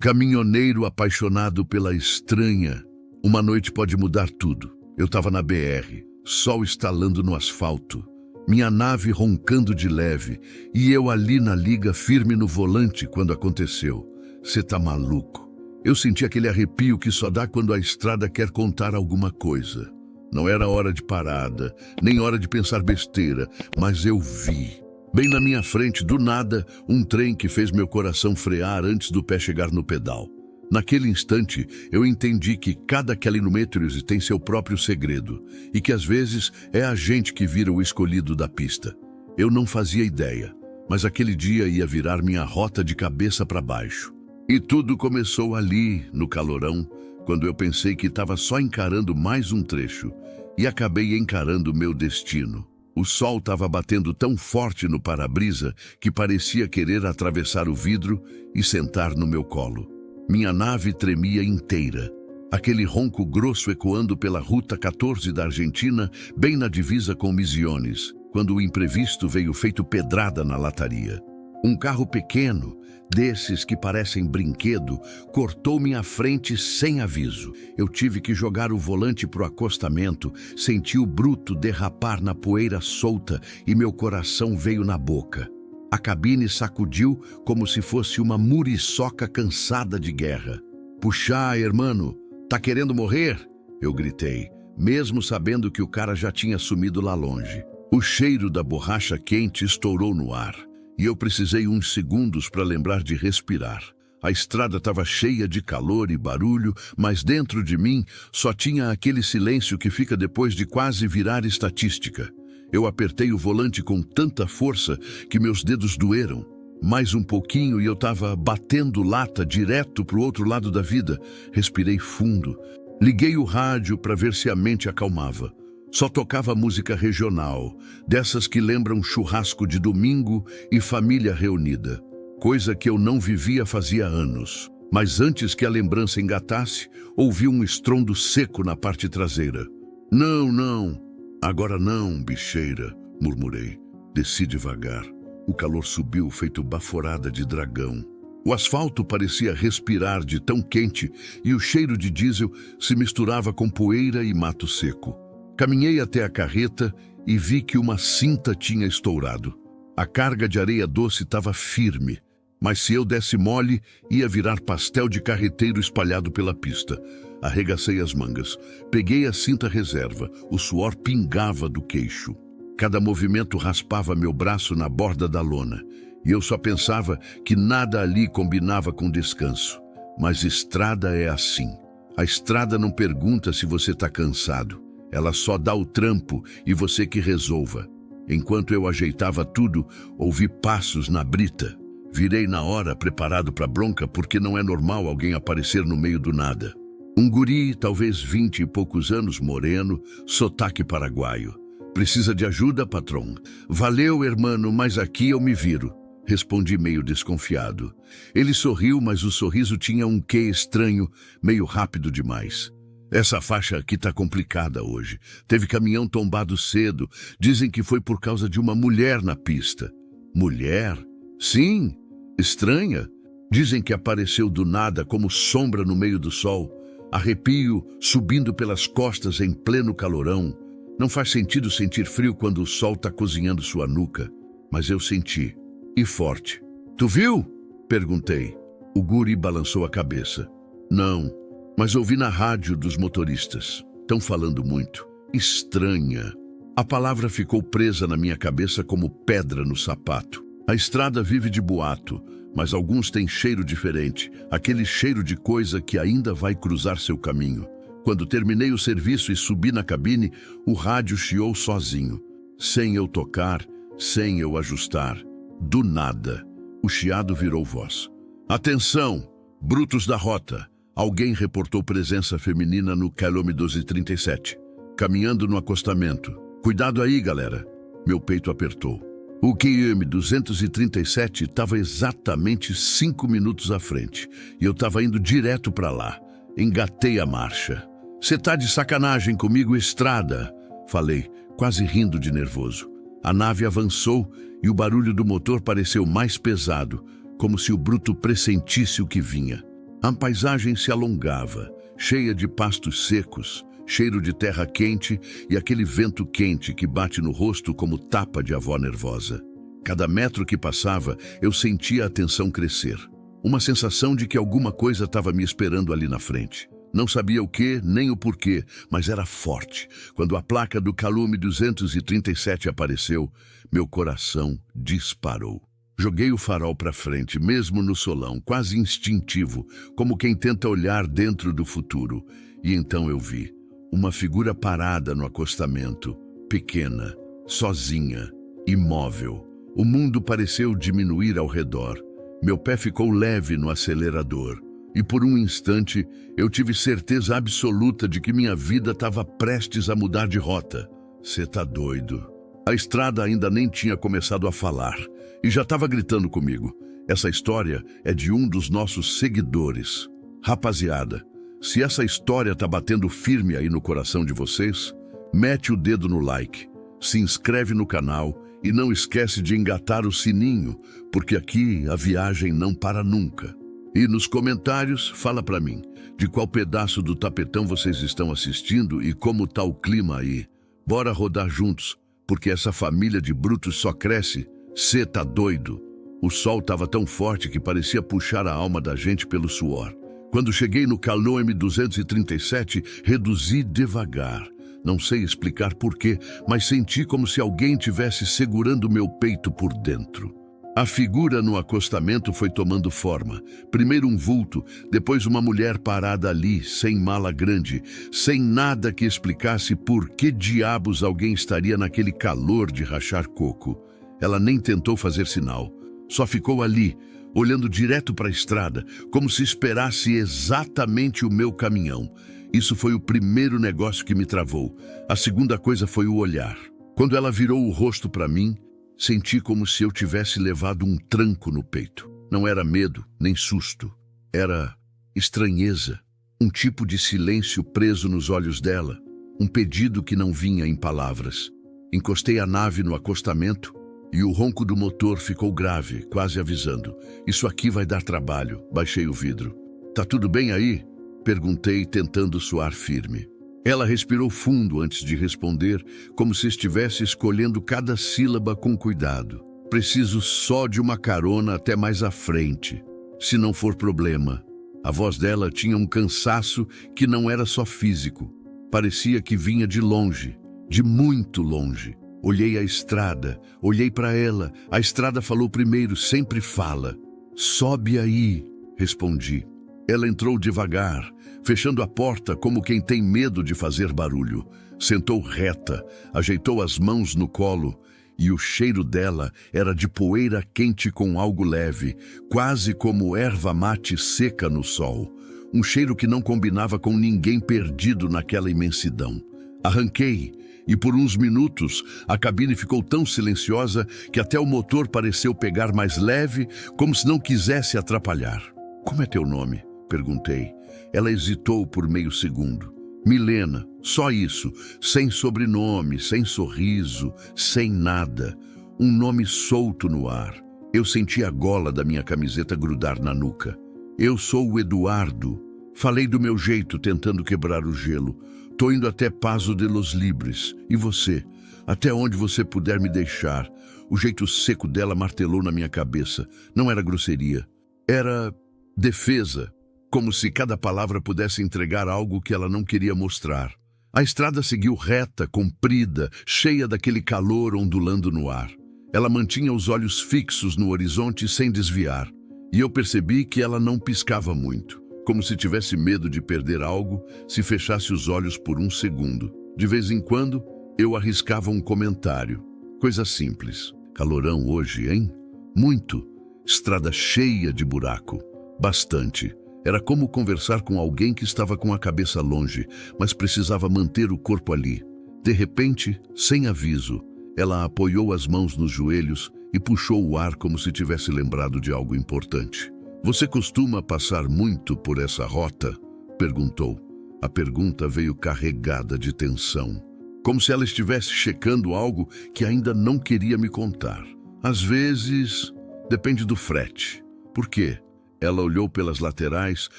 Caminhoneiro apaixonado pela estranha. Uma noite pode mudar tudo. Eu estava na BR, sol estalando no asfalto, minha nave roncando de leve e eu ali na liga firme no volante quando aconteceu. Cê tá maluco? Eu senti aquele arrepio que só dá quando a estrada quer contar alguma coisa. Não era hora de parada, nem hora de pensar besteira, mas eu vi. Bem na minha frente, do nada, um trem que fez meu coração frear antes do pé chegar no pedal. Naquele instante, eu entendi que cada quilômetro tem seu próprio segredo e que às vezes é a gente que vira o escolhido da pista. Eu não fazia ideia, mas aquele dia ia virar minha rota de cabeça para baixo. E tudo começou ali, no calorão, quando eu pensei que estava só encarando mais um trecho e acabei encarando meu destino. O sol estava batendo tão forte no para-brisa que parecia querer atravessar o vidro e sentar no meu colo. Minha nave tremia inteira. Aquele ronco grosso ecoando pela Ruta 14 da Argentina, bem na divisa com Misiones, quando o imprevisto veio feito pedrada na lataria. Um carro pequeno, desses que parecem brinquedo, cortou minha frente sem aviso. Eu tive que jogar o volante pro acostamento, senti o bruto derrapar na poeira solta e meu coração veio na boca. A cabine sacudiu como se fosse uma muriçoca cansada de guerra. "Puxa, hermano, tá querendo morrer?" Eu gritei, mesmo sabendo que o cara já tinha sumido lá longe. O cheiro da borracha quente estourou no ar. E eu precisei uns segundos para lembrar de respirar. A estrada estava cheia de calor e barulho, mas dentro de mim só tinha aquele silêncio que fica depois de quase virar estatística. Eu apertei o volante com tanta força que meus dedos doeram. Mais um pouquinho e eu estava batendo lata direto para o outro lado da vida. Respirei fundo. Liguei o rádio para ver se a mente acalmava. Só tocava música regional, dessas que lembram churrasco de domingo e família reunida. Coisa que eu não vivia fazia anos. Mas antes que a lembrança engatasse, ouvi um estrondo seco na parte traseira. "Não, não. Agora não, bicheira", murmurei. Desci devagar. O calor subiu feito baforada de dragão. O asfalto parecia respirar de tão quente e o cheiro de diesel se misturava com poeira e mato seco. Caminhei até a carreta e vi que uma cinta tinha estourado. A carga de areia doce estava firme, mas se eu desse mole, ia virar pastel de carreteiro espalhado pela pista. Arregacei as mangas, peguei a cinta reserva, o suor pingava do queixo. Cada movimento raspava meu braço na borda da lona, e eu só pensava que nada ali combinava com descanso. Mas estrada é assim. A estrada não pergunta se você está cansado. Ela só dá o trampo e você que resolva. Enquanto eu ajeitava tudo, ouvi passos na brita. Virei na hora, preparado para bronca, porque não é normal alguém aparecer no meio do nada. Um guri, talvez 20 e poucos anos, moreno, sotaque paraguaio. "Precisa de ajuda, patrão?" "Valeu, hermano, mas aqui eu me viro", respondi meio desconfiado. Ele sorriu, mas o sorriso tinha um quê estranho, meio rápido demais. "Essa faixa aqui tá complicada hoje. Teve caminhão tombado cedo. Dizem que foi por causa de uma mulher na pista." "Mulher?" "Sim, estranha. Dizem que apareceu do nada como sombra no meio do sol. Arrepio subindo pelas costas em pleno calorão. Não faz sentido sentir frio quando o sol tá cozinhando sua nuca. Mas eu senti. E forte." "Tu viu?" perguntei. O guri balançou a cabeça. "Não. Mas ouvi na rádio dos motoristas. Estão falando muito. Estranha." A palavra ficou presa na minha cabeça como pedra no sapato. A estrada vive de boato, mas alguns têm cheiro diferente. Aquele cheiro de coisa que ainda vai cruzar seu caminho. Quando terminei o serviço e subi na cabine, o rádio chiou sozinho. Sem eu tocar, sem eu ajustar. Do nada, o chiado virou voz. "Atenção, brutos da rota." Alguém reportou presença feminina no quilômetro 1237, caminhando no acostamento. "Cuidado aí, galera." Meu peito apertou. O QM 237 estava exatamente 5 minutos à frente, e eu estava indo direto para lá. Engatei a marcha. "Cê tá de sacanagem comigo, estrada?" falei, quase rindo de nervoso. A nave avançou e o barulho do motor pareceu mais pesado, como se o bruto pressentisse o que vinha. A paisagem se alongava, cheia de pastos secos, cheiro de terra quente e aquele vento quente que bate no rosto como tapa de avó nervosa. Cada metro que passava, eu sentia a tensão crescer. Uma sensação de que alguma coisa estava me esperando ali na frente. Não sabia o que, nem o porquê, mas era forte. Quando a placa do Calume 237 apareceu, meu coração disparou. Joguei o farol para frente, mesmo no solão, quase instintivo, como quem tenta olhar dentro do futuro. E então eu vi uma figura parada no acostamento, pequena, sozinha, imóvel. O mundo pareceu diminuir ao redor. Meu pé ficou leve no acelerador. E por um instante, eu tive certeza absoluta de que minha vida estava prestes a mudar de rota. Cê tá doido? A estrada ainda nem tinha começado a falar e já estava gritando comigo. Essa história é de um dos nossos seguidores. Rapaziada, se essa história tá batendo firme aí no coração de vocês, mete o dedo no like, se inscreve no canal e não esquece de engatar o sininho, porque aqui a viagem não para nunca. E nos comentários, fala pra mim, de qual pedaço do tapetão vocês estão assistindo e como tá o clima aí. Bora rodar juntos, porque essa família de brutos só cresce. Cê tá doido? O sol tava tão forte que parecia puxar a alma da gente pelo suor. Quando cheguei no Calume 237, reduzi devagar. Não sei explicar porquê, mas senti como se alguém tivesse segurando meu peito por dentro. A figura no acostamento foi tomando forma. Primeiro um vulto, depois uma mulher parada ali, sem mala grande, sem nada que explicasse por que diabos alguém estaria naquele calor de rachar coco. Ela nem tentou fazer sinal, só ficou ali, olhando direto para a estrada, como se esperasse exatamente o meu caminhão. Isso foi o primeiro negócio que me travou. A segunda coisa foi o olhar. Quando ela virou o rosto para mim, senti como se eu tivesse levado um tranco no peito. Não era medo, nem susto. Era estranheza, um tipo de silêncio preso nos olhos dela, um pedido que não vinha em palavras. Encostei a nave no acostamento e o ronco do motor ficou grave, quase avisando. Isso aqui vai dar trabalho. Baixei o vidro. Tá tudo bem aí? Perguntei, tentando soar firme. Ela respirou fundo antes de responder, como se estivesse escolhendo cada sílaba com cuidado. Preciso só de uma carona até mais à frente, se não for problema. A voz dela tinha um cansaço que não era só físico. Parecia que vinha de longe, de muito longe. Olhei a estrada, olhei para ela. A estrada falou primeiro, sempre fala. Sobe aí, respondi. Ela entrou devagar, fechando a porta como quem tem medo de fazer barulho. Sentou reta, ajeitou as mãos no colo e o cheiro dela era de poeira quente com algo leve, quase como erva mate seca no sol. Um cheiro que não combinava com ninguém perdido naquela imensidão. Arranquei e por uns minutos a cabine ficou tão silenciosa que até o motor pareceu pegar mais leve, como se não quisesse atrapalhar. Como é teu nome? Perguntei. Ela hesitou por meio segundo. Milena, só isso, sem sobrenome, sem sorriso, sem nada. Um nome solto no ar. Eu senti a gola da minha camiseta grudar na nuca. Eu sou o Eduardo. Falei do meu jeito, tentando quebrar o gelo. Tô indo até Paso de los Libres. E você? Até onde você puder me deixar. O jeito seco dela martelou na minha cabeça. Não era grosseria. Era defesa. Como se cada palavra pudesse entregar algo que ela não queria mostrar. A estrada seguiu reta, comprida, cheia daquele calor ondulando no ar. Ela mantinha os olhos fixos no horizonte sem desviar. E eu percebi que ela não piscava muito, como se tivesse medo de perder algo se fechasse os olhos por um segundo. De vez em quando, eu arriscava um comentário. Coisa simples. Calorão hoje, hein? Muito. Estrada cheia de buraco. Bastante. Era como conversar com alguém que estava com a cabeça longe, mas precisava manter o corpo ali. De repente, sem aviso, ela apoiou as mãos nos joelhos e puxou o ar como se tivesse lembrado de algo importante. Você costuma passar muito por essa rota? Perguntou. A pergunta veio carregada de tensão, como se ela estivesse checando algo que ainda não queria me contar. Às vezes, depende do frete. Por quê? Ela olhou pelas laterais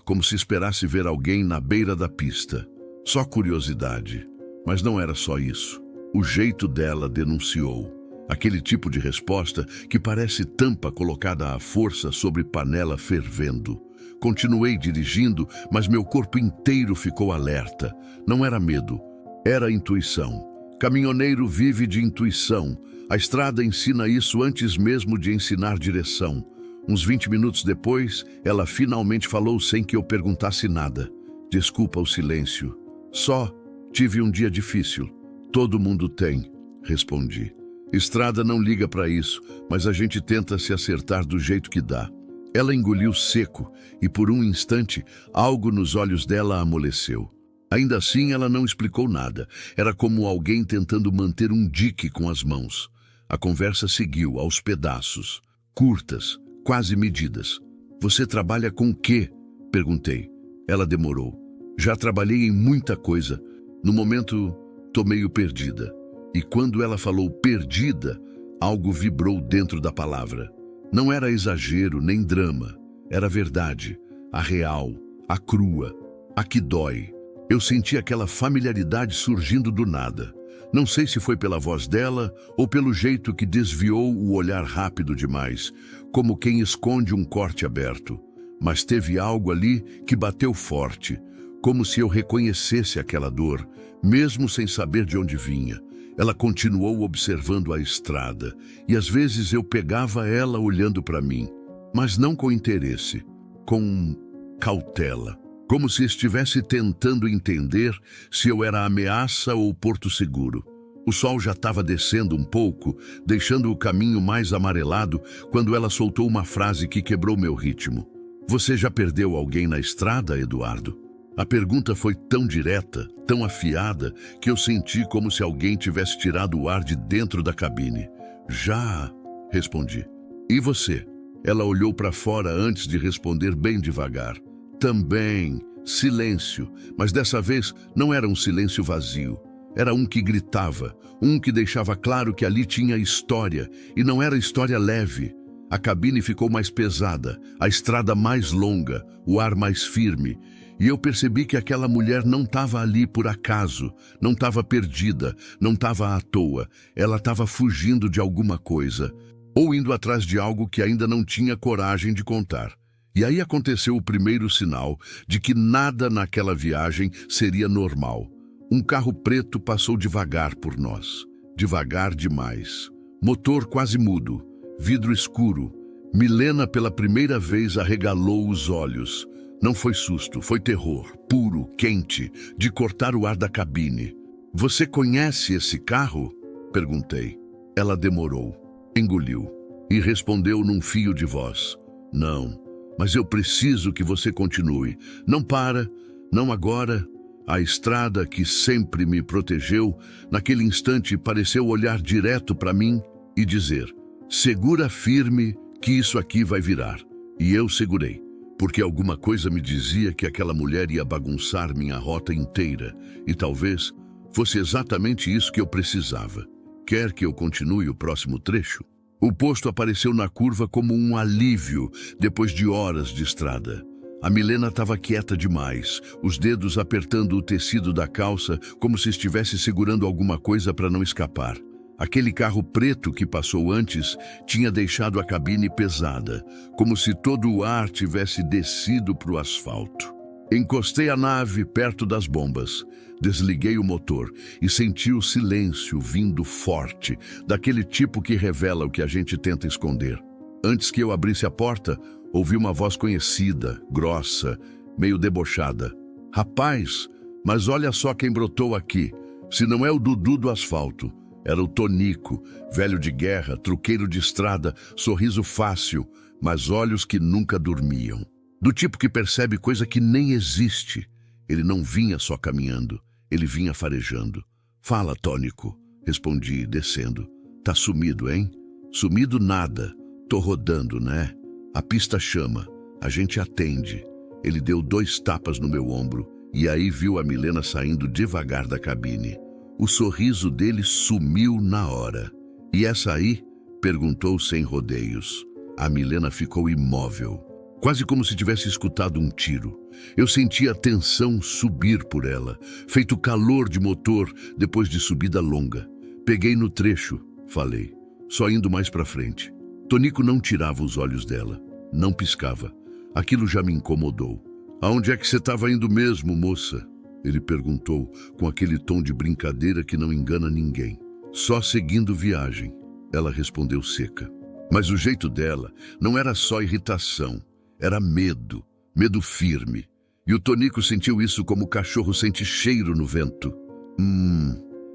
como se esperasse ver alguém na beira da pista. Só curiosidade. Mas não era só isso. O jeito dela denunciou. Aquele tipo de resposta que parece tampa colocada à força sobre panela fervendo. Continuei dirigindo, mas meu corpo inteiro ficou alerta. Não era medo, era intuição. Caminhoneiro vive de intuição. A estrada ensina isso antes mesmo de ensinar direção. Uns 20 minutos depois, ela finalmente falou sem que eu perguntasse nada. Desculpa o silêncio. Só tive um dia difícil. Todo mundo tem, respondi. Estrada não liga para isso, mas a gente tenta se acertar do jeito que dá. Ela engoliu seco e por um instante algo nos olhos dela amoleceu. Ainda assim, ela não explicou nada. Era como alguém tentando manter um dique com as mãos. A conversa seguiu aos pedaços, curtas, quase medidas. Você trabalha com o quê? Perguntei. Ela demorou. Já trabalhei em muita coisa. No momento, tô meio perdida. E quando ela falou perdida, algo vibrou dentro da palavra. Não era exagero nem drama. Era verdade. A real, a crua, a que dói. Eu senti aquela familiaridade surgindo do nada. Não sei se foi pela voz dela ou pelo jeito que desviou o olhar rápido demais, como quem esconde um corte aberto. Mas teve algo ali que bateu forte, como se eu reconhecesse aquela dor, mesmo sem saber de onde vinha. Ela continuou observando a estrada, e às vezes eu pegava ela olhando para mim, mas não com interesse, com cautela. Como se estivesse tentando entender se eu era ameaça ou porto seguro. O sol já estava descendo um pouco, deixando o caminho mais amarelado, quando ela soltou uma frase que quebrou meu ritmo. Você já perdeu alguém na estrada, Eduardo? A pergunta foi tão direta, tão afiada, que eu senti como se alguém tivesse tirado o ar de dentro da cabine. Já, respondi. E você? Ela olhou para fora antes de responder bem devagar. Também, silêncio, mas dessa vez não era um silêncio vazio. Era um que gritava, um que deixava claro que ali tinha história, e não era história leve. A cabine ficou mais pesada, a estrada mais longa, o ar mais firme, e eu percebi que aquela mulher não estava ali por acaso, não estava perdida, não estava à toa, ela estava fugindo de alguma coisa, ou indo atrás de algo que ainda não tinha coragem de contar. E aí aconteceu o primeiro sinal de que nada naquela viagem seria normal. Um carro preto passou devagar por nós. Devagar demais. Motor quase mudo. Vidro escuro. Milena pela primeira vez arregalou os olhos. Não foi susto, foi terror. Puro, quente, de cortar o ar da cabine. Você conhece esse carro? Perguntei. Ela demorou. Engoliu. E respondeu num fio de voz. Não. Mas eu preciso que você continue. Não para, não agora. A estrada que sempre me protegeu, naquele instante pareceu olhar direto para mim e dizer: segura firme que isso aqui vai virar. E eu segurei, porque alguma coisa me dizia que aquela mulher ia bagunçar minha rota inteira. E talvez fosse exatamente isso que eu precisava. Quer que eu continue o próximo trecho? O posto apareceu na curva como um alívio depois de horas de estrada. A Milena estava quieta demais, os dedos apertando o tecido da calça como se estivesse segurando alguma coisa para não escapar. Aquele carro preto que passou antes tinha deixado a cabine pesada, como se todo o ar tivesse descido para o asfalto. Encostei a nave perto das bombas. Desliguei o motor e senti o silêncio vindo forte, daquele tipo que revela o que a gente tenta esconder. Antes que eu abrisse a porta, ouvi uma voz conhecida, grossa, meio debochada. Rapaz, mas olha só quem brotou aqui. Se não é o Dudu do asfalto, era o Tonico, velho de guerra, truqueiro de estrada, sorriso fácil, mas olhos que nunca dormiam. Do tipo que percebe coisa que nem existe. Ele não vinha só caminhando, ele vinha farejando. Fala, Tônico, respondi, descendo. Tá sumido, hein? Sumido nada. Tô rodando, né? A pista chama, a gente atende. Ele deu 2 tapas no meu ombro e aí viu a Milena saindo devagar da cabine. O sorriso dele sumiu na hora. E essa aí? Perguntou sem rodeios. A Milena ficou imóvel. quase como se tivesse escutado um tiro. Eu sentia a tensão subir por ela, feito calor de motor depois de subida longa. Peguei no trecho, falei, só indo mais para frente. Tonico não tirava os olhos dela, não piscava. Aquilo já me incomodou. Aonde é que você estava indo mesmo, moça? Ele perguntou, com aquele tom de brincadeira que não engana ninguém. Só seguindo viagem, ela respondeu seca. Mas o jeito dela não era só irritação, era medo, medo firme. E o Tonico sentiu isso como o cachorro sente cheiro no vento.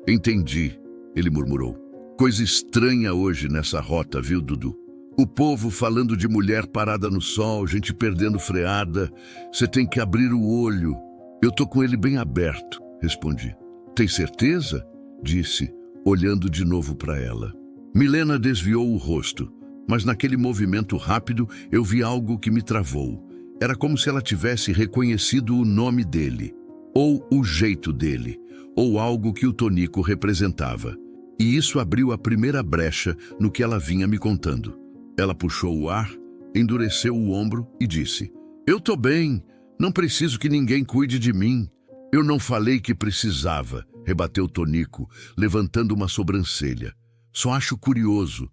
Entendi, ele murmurou. Coisa estranha hoje nessa rota, viu, Dudu? O povo falando de mulher parada no sol, gente perdendo freada. Você tem que abrir o olho. Eu tô com ele bem aberto, respondi. Tem certeza? Disse, olhando de novo para ela. Milena desviou o rosto, mas naquele movimento rápido eu vi algo que me travou. Era como se ela tivesse reconhecido o nome dele, ou o jeito dele, ou algo que o Tonico representava. E isso abriu a primeira brecha no que ela vinha me contando. Ela puxou o ar, endureceu o ombro e disse, eu tô bem, não preciso que ninguém cuide de mim. Eu não falei que precisava, rebateu Tonico, levantando uma sobrancelha. Só acho curioso.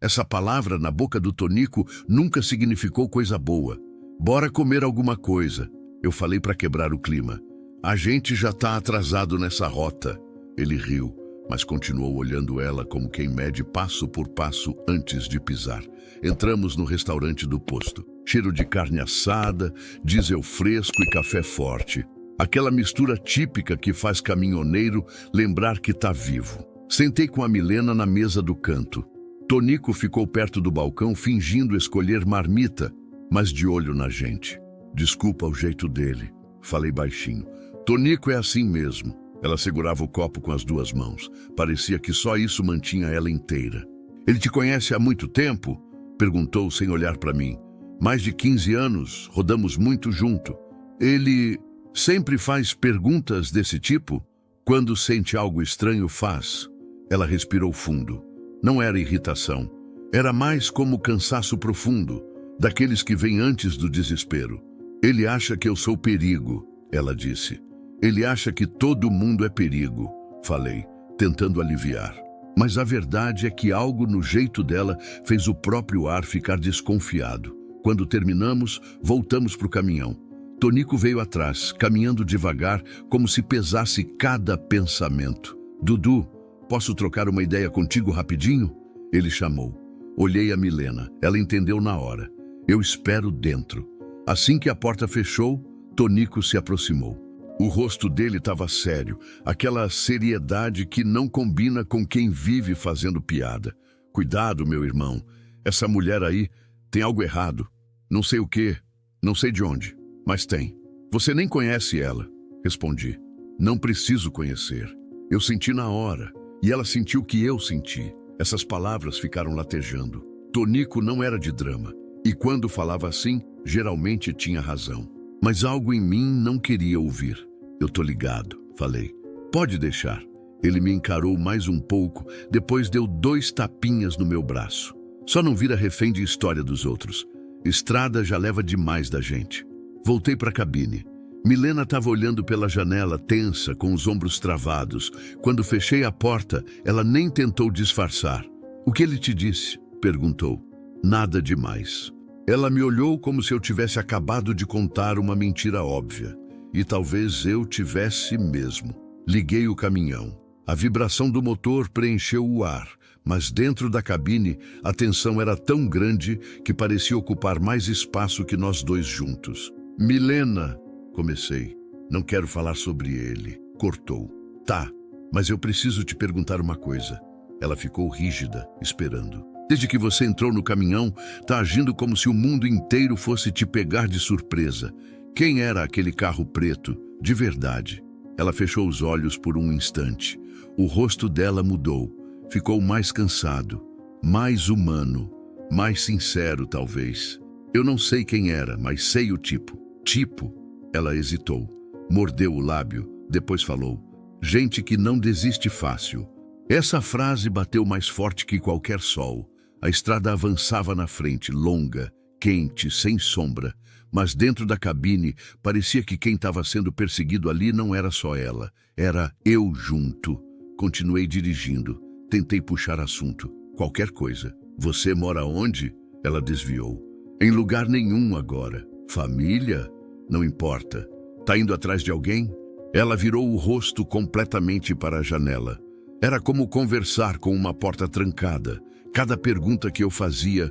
Essa palavra na boca do Tonico nunca significou coisa boa. Bora comer alguma coisa, eu falei para quebrar o clima. A gente já tá atrasado nessa rota. Ele riu, mas continuou olhando ela como quem mede passo por passo antes de pisar. Entramos no restaurante do posto. Cheiro de carne assada, diesel fresco e café forte. Aquela mistura típica que faz caminhoneiro lembrar que tá vivo. Sentei com a Milena na mesa do canto. Tonico ficou perto do balcão fingindo escolher marmita, mas de olho na gente. Desculpa o jeito dele, falei baixinho. Tonico é assim mesmo. Ela segurava o copo com as duas mãos. Parecia que só isso mantinha ela inteira. Ele te conhece há muito tempo? Perguntou sem olhar para mim. Mais de 15 anos, rodamos muito junto. Ele sempre faz perguntas desse tipo? Quando sente algo estranho, faz. Ela respirou fundo. Não era irritação. Era mais como cansaço profundo, daqueles que vêm antes do desespero. Ele acha que eu sou perigo, ela disse. Ele acha que todo mundo é perigo, falei, tentando aliviar. Mas a verdade é que algo no jeito dela fez o próprio ar ficar desconfiado. Quando terminamos, voltamos para o caminhão. Tonico veio atrás, caminhando devagar, como se pesasse cada pensamento. Dudu, posso trocar uma ideia contigo rapidinho? Ele chamou. Olhei a Milena. Ela entendeu na hora. Eu espero dentro. Assim que a porta fechou, Tonico se aproximou. O rosto dele estava sério, aquela seriedade que não combina com quem vive fazendo piada. Cuidado, meu irmão. Essa mulher aí tem algo errado. Não sei o quê, não sei de onde, mas tem. Você nem conhece ela, respondi. Não preciso conhecer. Eu senti na hora, e ela sentiu o que eu senti. Essas palavras ficaram latejando. Tonico não era de drama, e quando falava assim, geralmente tinha razão. Mas algo em mim não queria ouvir. Eu tô ligado, falei. Pode deixar. Ele me encarou mais um pouco, depois deu 2 tapinhas no meu braço. Só não vira refém de história dos outros. Estrada já leva demais da gente. Voltei para a cabine. Milena estava olhando pela janela, tensa, com os ombros travados. Quando fechei a porta, ela nem tentou disfarçar. O que ele te disse? Perguntou. Nada demais. Ela me olhou como se eu tivesse acabado de contar uma mentira óbvia. E talvez eu tivesse mesmo. Liguei o caminhão. A vibração do motor preencheu o ar, mas dentro da cabine a tensão era tão grande que parecia ocupar mais espaço que nós dois juntos. Milena, comecei. Não quero falar sobre ele. Cortou. Tá, mas eu preciso te perguntar uma coisa. Ela ficou rígida, esperando. Desde que você entrou no caminhão, tá agindo como se o mundo inteiro fosse te pegar de surpresa. Quem era aquele carro preto, de verdade? Ela fechou os olhos por um instante. O rosto dela mudou. Ficou mais cansado, mais humano, mais sincero, talvez. Eu não sei quem era, mas sei o tipo. Tipo? Ela hesitou. Mordeu o lábio, depois falou. Gente que não desiste fácil. Essa frase bateu mais forte que qualquer sol. A estrada avançava na frente, longa, quente, sem sombra, mas dentro da cabine parecia que quem estava sendo perseguido ali não era só ela, era eu junto. Continuei dirigindo, tentei puxar assunto, qualquer coisa. Você mora onde? Ela desviou. Em lugar nenhum agora. Família? Não importa. Tá indo atrás de alguém? Ela virou o rosto completamente para a janela. Era como conversar com uma porta trancada. Cada pergunta que eu fazia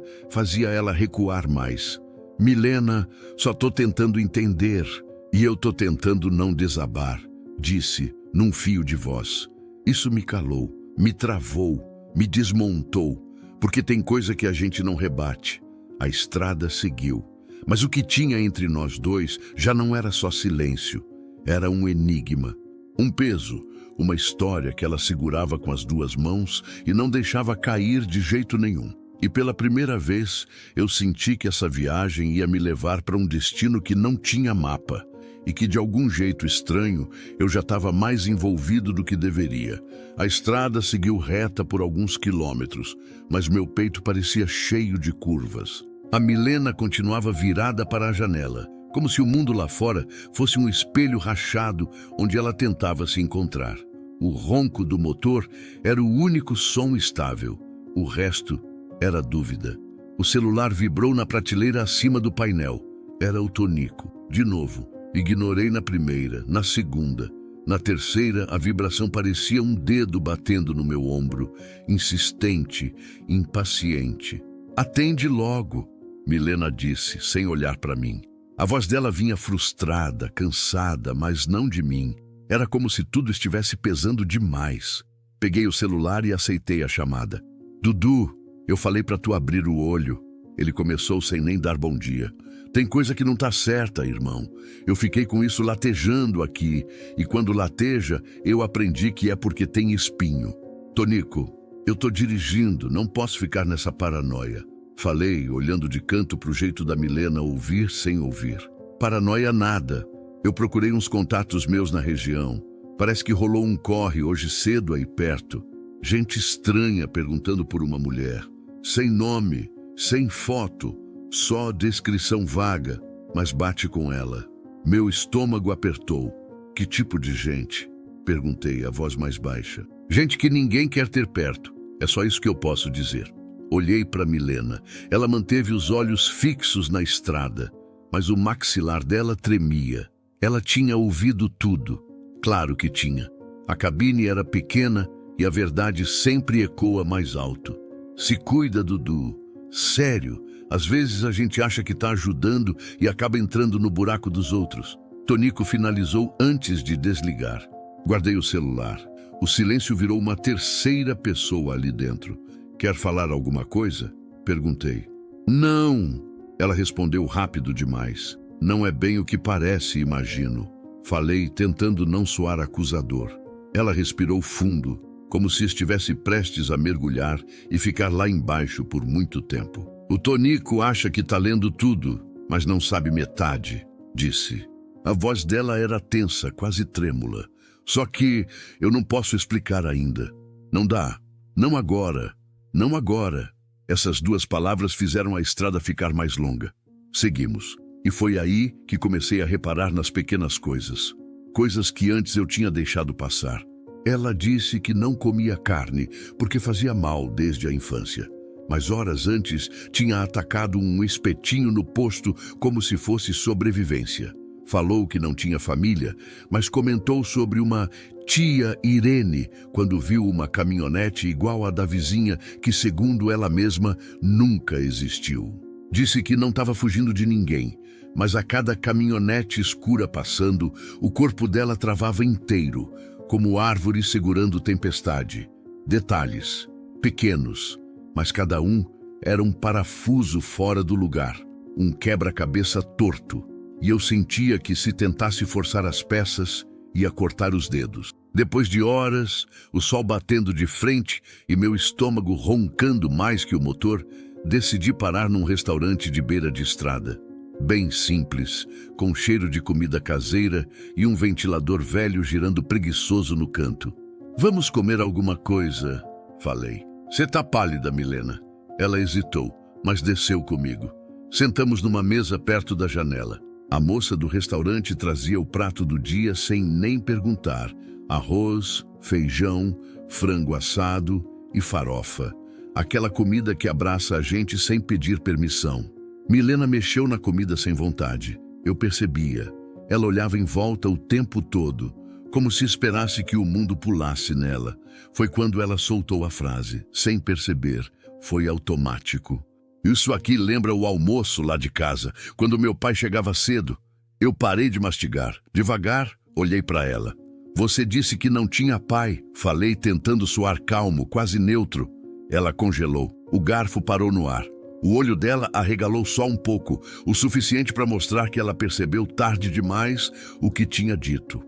ela recuar mais. Milena, só tô tentando entender. E eu tô tentando não desabar, disse, num fio de voz. Isso me calou, me travou, me desmontou, porque tem coisa que a gente não rebate. A estrada seguiu. Mas o que tinha entre nós dois já não era só silêncio. Era um enigma, um peso, uma história que ela segurava com as duas mãos e não deixava cair de jeito nenhum. E pela primeira vez eu senti que essa viagem ia me levar para um destino que não tinha mapa e que de algum jeito estranho eu já estava mais envolvido do que deveria. A estrada seguiu reta por alguns quilômetros, mas meu peito parecia cheio de curvas. A Milena continuava virada para a janela, como se o mundo lá fora fosse um espelho rachado onde ela tentava se encontrar. O ronco do motor era o único som estável. O resto era dúvida. O celular vibrou na prateleira acima do painel. Era o Tonico. De novo. Ignorei na primeira, na segunda. Na terceira, a vibração parecia um dedo batendo no meu ombro, insistente, impaciente. Atende logo, Milena disse, sem olhar para mim. A voz dela vinha frustrada, cansada, mas não de mim. Era como se tudo estivesse pesando demais. Peguei o celular e aceitei a chamada. Dudu, eu falei para tu abrir o olho. Ele começou sem nem dar bom dia. Tem coisa que não tá certa, irmão. Eu fiquei com isso latejando aqui, e quando lateja, eu aprendi que é porque tem espinho. Tonico, eu tô dirigindo, não posso ficar nessa paranoia. Falei, olhando de canto pro jeito da Milena ouvir sem ouvir. Paranoia nada. Eu procurei uns contatos meus na região. Parece que rolou um corre hoje cedo aí perto. Gente estranha perguntando por uma mulher. Sem nome, sem foto. Só descrição vaga, mas bate com ela. Meu estômago apertou. Que tipo de gente? Perguntei, a voz mais baixa. Gente que ninguém quer ter perto. É só isso que eu posso dizer. Olhei para Milena. Ela manteve os olhos fixos na estrada, mas o maxilar dela tremia. Ela tinha ouvido tudo. Claro que tinha. A cabine era pequena e a verdade sempre ecoa mais alto. Se cuida, Dudu. Sério. Às vezes a gente acha que está ajudando e acaba entrando no buraco dos outros. Tonico finalizou antes de desligar. Guardei o celular. O silêncio virou uma terceira pessoa ali dentro. Quer falar alguma coisa? Perguntei. Não! Ela respondeu rápido demais. Não é bem o que parece, imagino. Falei, tentando não soar acusador. Ela respirou fundo, como se estivesse prestes a mergulhar e ficar lá embaixo por muito tempo. O Tonico acha que está lendo tudo, mas não sabe metade, disse. A voz dela era tensa, quase trêmula. Só que eu não posso explicar ainda. Não dá. Não agora. Não agora. Essas duas palavras fizeram a estrada ficar mais longa. Seguimos. E foi aí que comecei a reparar nas pequenas coisas. Coisas que antes eu tinha deixado passar. Ela disse que não comia carne porque fazia mal desde a infância. Mas horas antes tinha atacado um espetinho no posto como se fosse sobrevivência. Falou que não tinha família, mas comentou sobre uma tia Irene quando viu uma caminhonete igual à da vizinha que, segundo ela mesma, nunca existiu. Disse que não estava fugindo de ninguém, mas a cada caminhonete escura passando, o corpo dela travava inteiro, como árvore segurando tempestade. Detalhes, pequenos, mas cada um era um parafuso fora do lugar, um quebra-cabeça torto, e eu sentia que se tentasse forçar as peças, ia cortar os dedos. Depois de horas, o sol batendo de frente e meu estômago roncando mais que o motor, decidi parar num restaurante de beira de estrada. Bem simples, com cheiro de comida caseira e um ventilador velho girando preguiçoso no canto. Vamos comer alguma coisa, falei. Você tá pálida, Milena. Ela hesitou, mas desceu comigo. Sentamos numa mesa perto da janela. A moça do restaurante trazia o prato do dia sem nem perguntar: arroz, feijão, frango assado e farofa. Aquela comida que abraça a gente sem pedir permissão. Milena mexeu na comida sem vontade. Eu percebia. Ela olhava em volta o tempo todo, como se esperasse que o mundo pulasse nela. Foi quando ela soltou a frase, sem perceber. Foi automático. Isso aqui lembra o almoço lá de casa, quando meu pai chegava cedo. Eu parei de mastigar. Devagar, olhei para ela. Você disse que não tinha pai, falei tentando soar calmo, quase neutro. Ela congelou. O garfo parou no ar. O olho dela arregalou só um pouco, o suficiente para mostrar que ela percebeu tarde demais o que tinha dito.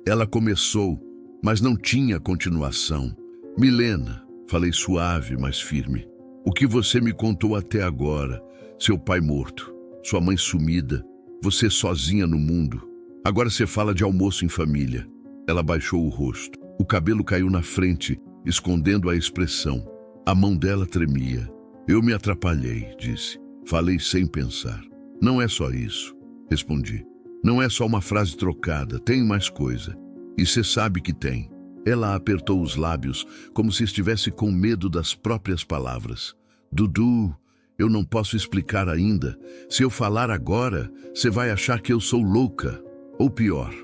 Ela começou, mas não tinha continuação. Milena, falei suave, mas firme. O que você me contou até agora, seu pai morto, sua mãe sumida, você sozinha no mundo. Agora você fala de almoço em família. Ela baixou o rosto. O cabelo caiu na frente, escondendo a expressão. A mão dela tremia. Eu me atrapalhei, disse. Falei sem pensar. Não é só isso, respondi. Não é só uma frase trocada, tem mais coisa. E você sabe que tem. Ela apertou os lábios, como se estivesse com medo das próprias palavras. Dudu, eu não posso explicar ainda. Se eu falar agora, você vai achar que eu sou louca. Ou pior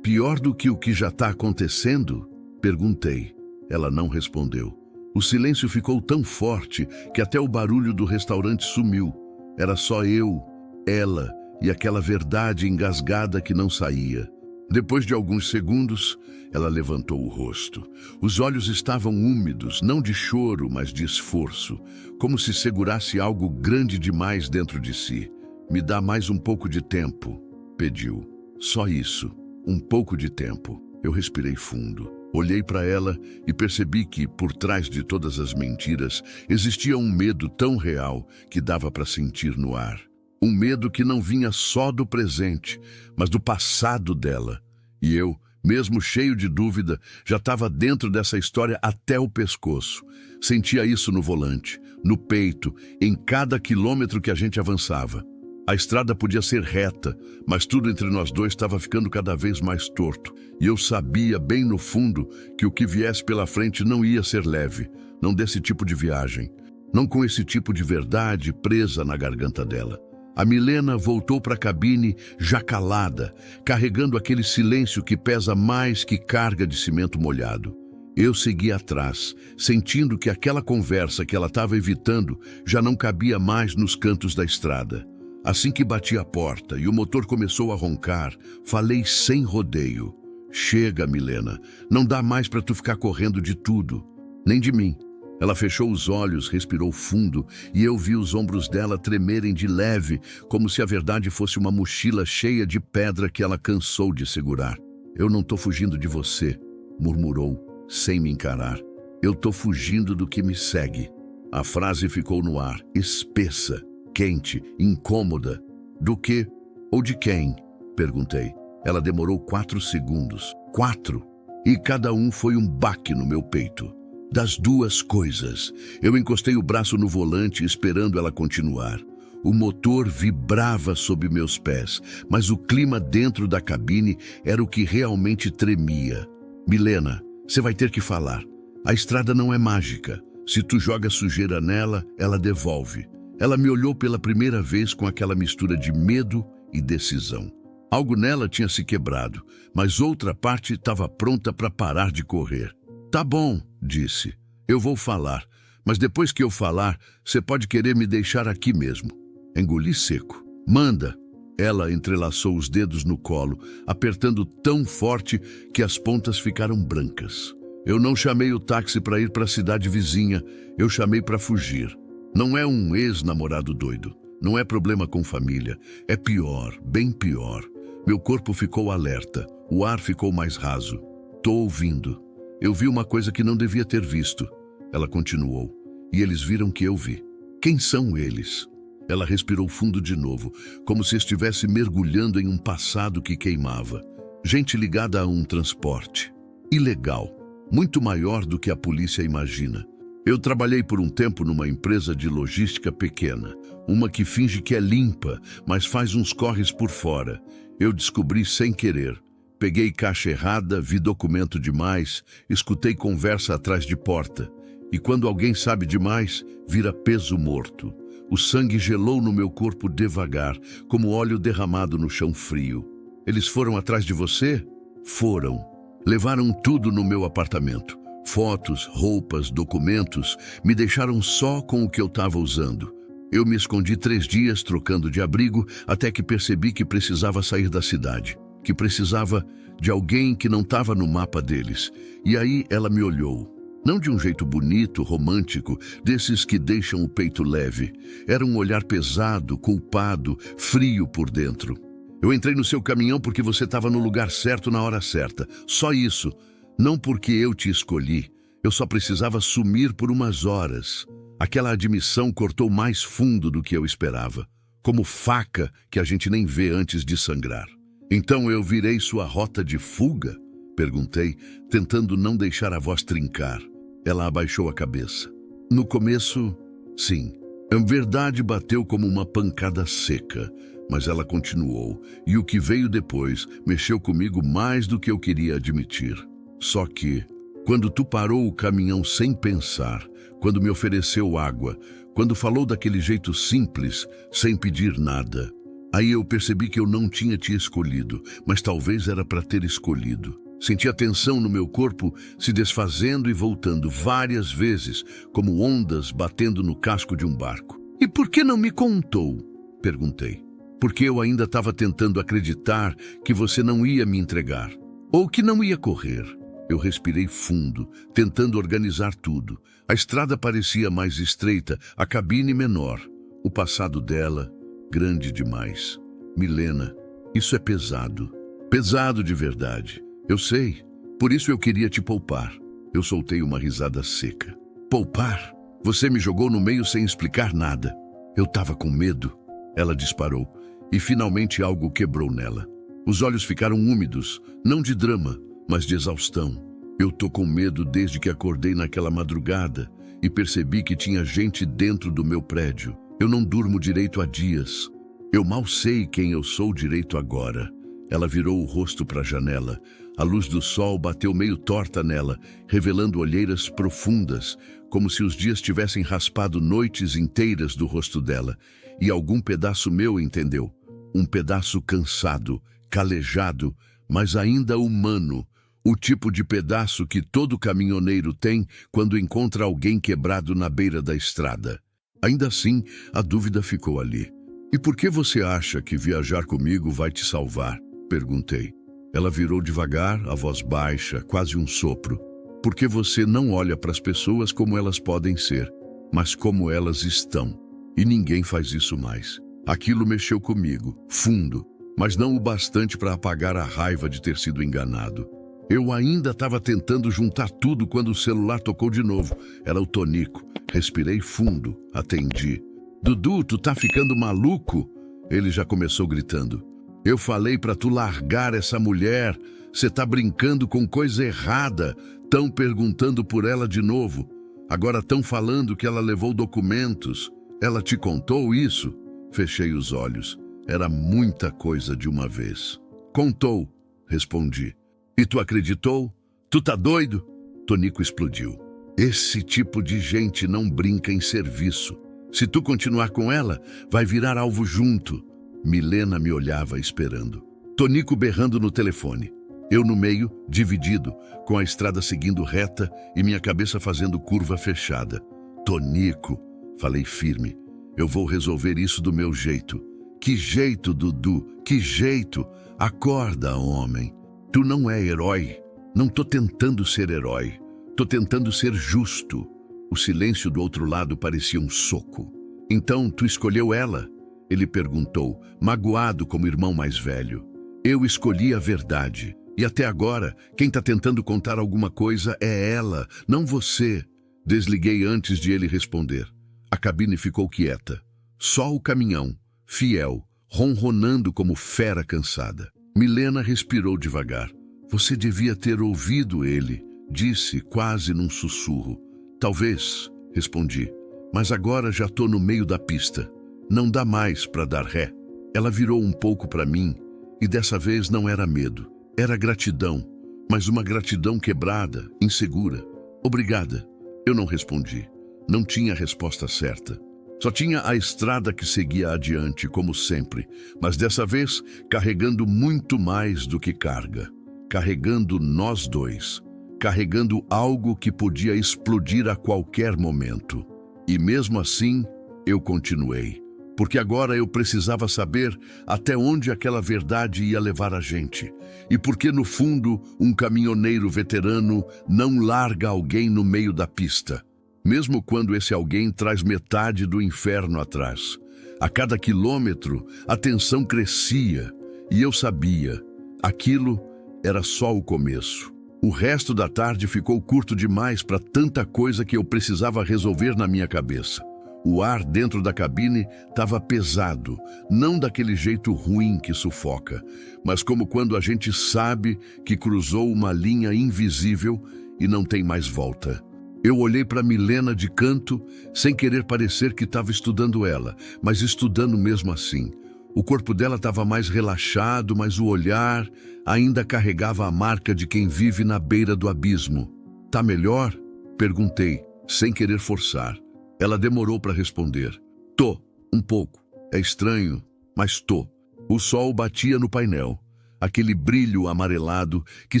do que o que já está acontecendo? Perguntei. Ela não respondeu. O silêncio ficou tão forte que até o barulho do restaurante sumiu. Era só eu, ela e aquela verdade engasgada que não saía. Depois de alguns segundos, ela levantou o rosto. Os olhos estavam úmidos, não de choro, mas de esforço, como se segurasse algo grande demais dentro de si. Me dá mais um pouco de tempo, pediu. Só isso, um pouco de tempo. Eu respirei fundo. Olhei para ela e percebi que, por trás de todas as mentiras, existia um medo tão real que dava para sentir no ar. Um medo que não vinha só do presente, mas do passado dela. E eu, mesmo cheio de dúvida, já estava dentro dessa história até o pescoço. Sentia isso no volante, no peito, em cada quilômetro que a gente avançava. A estrada podia ser reta, mas tudo entre nós dois estava ficando cada vez mais torto. E eu sabia, bem no fundo, que o que viesse pela frente não ia ser leve, não desse tipo de viagem, não com esse tipo de verdade presa na garganta dela. A Milena voltou para a cabine já calada, carregando aquele silêncio que pesa mais que carga de cimento molhado. Eu segui atrás, sentindo que aquela conversa que ela estava evitando já não cabia mais nos cantos da estrada. Assim que bati a porta e o motor começou a roncar, falei sem rodeio. Chega, Milena, não dá mais para tu ficar correndo de tudo, nem de mim. Ela fechou os olhos, respirou fundo e eu vi os ombros dela tremerem de leve, como se a verdade fosse uma mochila cheia de pedra que ela cansou de segurar. Eu não tô fugindo de você, murmurou, sem me encarar. Eu tô fugindo do que me segue. A frase ficou no ar, espessa, quente, incômoda. Do que ou de quem? Perguntei. Ela demorou 4 segundos. 4! E cada um foi um baque no meu peito. Das duas coisas. Eu encostei o braço no volante esperando ela continuar. O motor vibrava sob meus pés, mas o clima dentro da cabine era o que realmente tremia. Milena, você vai ter que falar. A estrada não é mágica. Se tu joga sujeira nela, ela devolve. Ela me olhou pela primeira vez com aquela mistura de medo e decisão. Algo nela tinha se quebrado, mas outra parte estava pronta para parar de correr. Tá bom, disse. Eu vou falar, mas depois que eu falar, você pode querer me deixar aqui mesmo. Engoli seco. Manda. Ela entrelaçou os dedos no colo, apertando tão forte que as pontas ficaram brancas. Eu não chamei o táxi para ir para a cidade vizinha, eu chamei para fugir. Não é um ex-namorado doido. Não é problema com família. É pior, bem pior. Meu corpo ficou alerta. O ar ficou mais raso. Tô ouvindo. Eu vi uma coisa que não devia ter visto. Ela continuou. E eles viram que eu vi. Quem são eles? Ela respirou fundo de novo, como se estivesse mergulhando em um passado que queimava. Gente ligada a um transporte. Ilegal. Muito maior do que a polícia imagina. Eu trabalhei por um tempo numa empresa de logística pequena, uma que finge que é limpa, mas faz uns corres por fora. Eu descobri sem querer. Peguei caixa errada, vi documento demais, escutei conversa atrás de porta. E quando alguém sabe demais, vira peso morto. O sangue gelou no meu corpo devagar, como óleo derramado no chão frio. Eles foram atrás de você? Foram. Levaram tudo no meu apartamento. Fotos, roupas, documentos, me deixaram só com o que eu estava usando. Eu me escondi 3 dias trocando de abrigo até que percebi que precisava sair da cidade, que precisava de alguém que não estava no mapa deles. E aí ela me olhou. Não de um jeito bonito, romântico, desses que deixam o peito leve. Era um olhar pesado, culpado, frio por dentro. Eu entrei no seu caminhão porque você estava no lugar certo na hora certa. Só isso. Não porque eu te escolhi. Eu só precisava sumir por umas horas. Aquela admissão cortou mais fundo do que eu esperava. Como faca que a gente nem vê antes de sangrar. Então eu virei sua rota de fuga? Perguntei, tentando não deixar a voz trincar. Ela abaixou a cabeça. No começo, sim. A verdade bateu como uma pancada seca. Mas ela continuou, e o que veio depois mexeu comigo mais do que eu queria admitir. Só que, quando tu parou o caminhão sem pensar, quando me ofereceu água, quando falou daquele jeito simples, sem pedir nada, aí eu percebi que eu não tinha te escolhido, mas talvez era para ter escolhido. Senti a tensão no meu corpo se desfazendo e voltando várias vezes, como ondas batendo no casco de um barco. E por que não me contou? Perguntei. Porque eu ainda estava tentando acreditar que você não ia me entregar, ou que não ia correr. Eu respirei fundo, tentando organizar tudo. A estrada parecia mais estreita, a cabine menor. O passado dela, grande demais. Milena, isso é pesado. Pesado de verdade. Eu sei, por isso eu queria te poupar. Eu soltei uma risada seca. Poupar? Você me jogou no meio sem explicar nada. Eu estava com medo. Ela disparou. E finalmente algo quebrou nela. Os olhos ficaram úmidos, não de drama, mas de exaustão. Eu tô com medo desde que acordei naquela madrugada e percebi que tinha gente dentro do meu prédio. Eu não durmo direito há dias. Eu mal sei quem eu sou direito agora. Ela virou o rosto para a janela. A luz do sol bateu meio torta nela, revelando olheiras profundas, como se os dias tivessem raspado noites inteiras do rosto dela. E algum pedaço meu entendeu. Um pedaço cansado, calejado, mas ainda humano. O tipo de pedaço que todo caminhoneiro tem quando encontra alguém quebrado na beira da estrada. Ainda assim, a dúvida ficou ali. E por que você acha que viajar comigo vai te salvar? Perguntei. Ela virou devagar, a voz baixa, quase um sopro. Porque você não olha para as pessoas como elas podem ser, mas como elas estão. E ninguém faz isso mais. Aquilo mexeu comigo, fundo, mas não o bastante para apagar a raiva de ter sido enganado. Eu ainda estava tentando juntar tudo quando o celular tocou de novo. Era o Tonico. Respirei fundo, atendi. Dudu, tu tá ficando maluco? Ele já começou gritando. Eu falei para tu largar essa mulher. Você tá brincando com coisa errada. Tão perguntando por ela de novo. Agora tão falando que ela levou documentos. Ela te contou isso? Fechei os olhos. Era muita coisa de uma vez. Contou, respondi. E tu acreditou? Tu tá doido? Tonico explodiu. Esse tipo de gente não brinca em serviço. Se tu continuar com ela, vai virar alvo junto. Milena me olhava esperando. Tonico berrando no telefone. Eu no meio, dividido, com a estrada seguindo reta e minha cabeça fazendo curva fechada. Tonico, falei firme. Eu vou resolver isso do meu jeito. Que jeito, Dudu? Que jeito? Acorda, homem. Tu não é herói. Não tô tentando ser herói. Tô tentando ser justo. O silêncio do outro lado parecia um soco. Então, tu escolheu ela? Ele perguntou, magoado como irmão mais velho. Eu escolhi a verdade. E até agora, quem tá tentando contar alguma coisa é ela, não você. Desliguei antes de ele responder. A cabine ficou quieta. Só o caminhão, fiel, ronronando como fera cansada. Milena respirou devagar. Você devia ter ouvido ele, disse quase num sussurro. Talvez, respondi. Mas agora já tô no meio da pista. Não dá mais para dar ré. Ela virou um pouco para mim e dessa vez não era medo. Era gratidão, mas uma gratidão quebrada, insegura. Obrigada. Eu não respondi. Não tinha a resposta certa. Só tinha a estrada que seguia adiante, como sempre, mas dessa vez carregando muito mais do que carga. Carregando nós dois. Carregando algo que podia explodir a qualquer momento. E mesmo assim, eu continuei. Porque agora eu precisava saber até onde aquela verdade ia levar a gente. E porque, no fundo, um caminhoneiro veterano não larga alguém no meio da pista. Mesmo quando esse alguém traz metade do inferno atrás. A cada quilômetro, a tensão crescia. E eu sabia, aquilo era só o começo. O resto da tarde ficou curto demais para tanta coisa que eu precisava resolver na minha cabeça. O ar dentro da cabine estava pesado, não daquele jeito ruim que sufoca, mas como quando a gente sabe que cruzou uma linha invisível e não tem mais volta. Eu olhei para Milena de canto, sem querer parecer que estava estudando ela, mas estudando mesmo assim. O corpo dela estava mais relaxado, mas o olhar ainda carregava a marca de quem vive na beira do abismo. "Tá melhor?" Perguntei, sem querer forçar. Ela demorou para responder. "Tô, um pouco. É estranho, mas tô." O sol batia no painel, aquele brilho amarelado que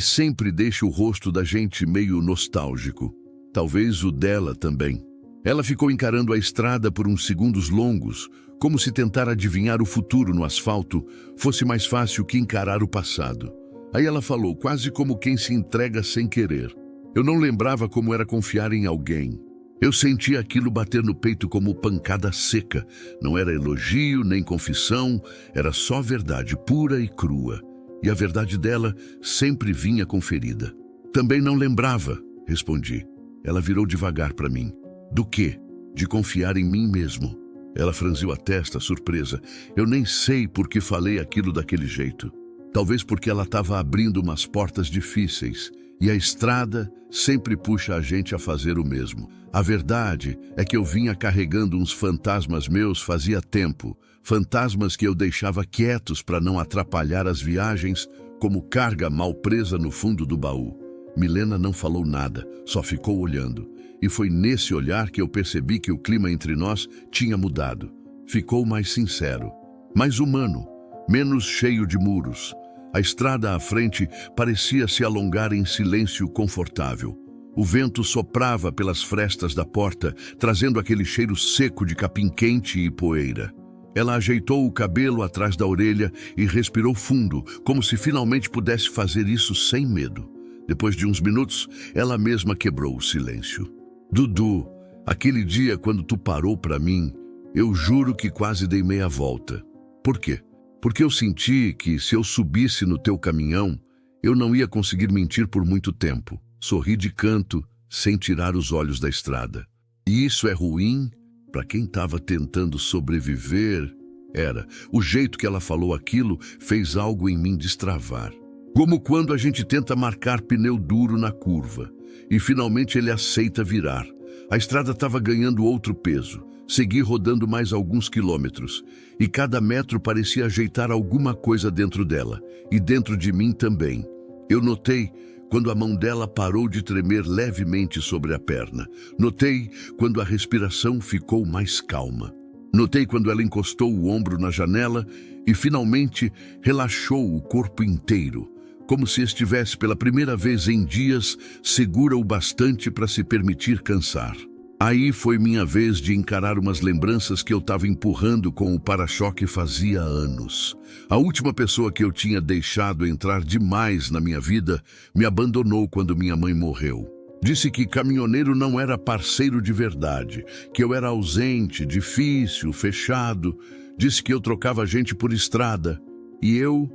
sempre deixa o rosto da gente meio nostálgico. Talvez o dela também. Ela ficou encarando a estrada por uns segundos longos, como se tentar adivinhar o futuro no asfalto fosse mais fácil que encarar o passado. Aí ela falou, quase como quem se entrega sem querer. Eu não lembrava como era confiar em alguém. Eu sentia aquilo bater no peito como pancada seca. Não era elogio nem confissão, era só verdade pura e crua. E a verdade dela sempre vinha com ferida. "Também não lembrava", respondi. Ela virou devagar para mim. "Do quê?" "De confiar em mim mesmo." Ela franziu a testa, surpresa. Eu nem sei por que falei aquilo daquele jeito. Talvez porque ela estava abrindo umas portas difíceis. E a estrada sempre puxa a gente a fazer o mesmo. A verdade é que eu vinha carregando uns fantasmas meus fazia tempo. Fantasmas que eu deixava quietos para não atrapalhar as viagens, como carga mal presa no fundo do baú. Milena não falou nada, só ficou olhando. E foi nesse olhar que eu percebi que o clima entre nós tinha mudado. Ficou mais sincero, mais humano, menos cheio de muros. A estrada à frente parecia se alongar em silêncio confortável. O vento soprava pelas frestas da porta, trazendo aquele cheiro seco de capim quente e poeira. Ela ajeitou o cabelo atrás da orelha e respirou fundo, como se finalmente pudesse fazer isso sem medo. Depois de uns minutos, ela mesma quebrou o silêncio. "Dudu, aquele dia quando tu parou para mim, eu juro que quase dei meia volta." "Por quê?" "Porque eu senti que se eu subisse no teu caminhão, eu não ia conseguir mentir por muito tempo." Sorri de canto, sem tirar os olhos da estrada. "E isso é ruim?" Para quem estava tentando sobreviver, era. O jeito que ela falou aquilo fez algo em mim destravar. Como quando a gente tenta marcar pneu duro na curva, e finalmente ele aceita virar. A estrada estava ganhando outro peso. Segui rodando mais alguns quilômetros, e cada metro parecia ajeitar alguma coisa dentro dela, e dentro de mim também. Eu notei quando a mão dela parou de tremer levemente sobre a perna. Notei quando a respiração ficou mais calma. Notei quando ela encostou o ombro na janela e finalmente relaxou o corpo inteiro, como se estivesse pela primeira vez em dias segura o bastante para se permitir cansar. Aí foi minha vez de encarar umas lembranças que eu estava empurrando com o para-choque fazia anos. A última pessoa que eu tinha deixado entrar demais na minha vida me abandonou quando minha mãe morreu. Disse que caminhoneiro não era parceiro de verdade, que eu era ausente, difícil, fechado. Disse que eu trocava gente por estrada. E eu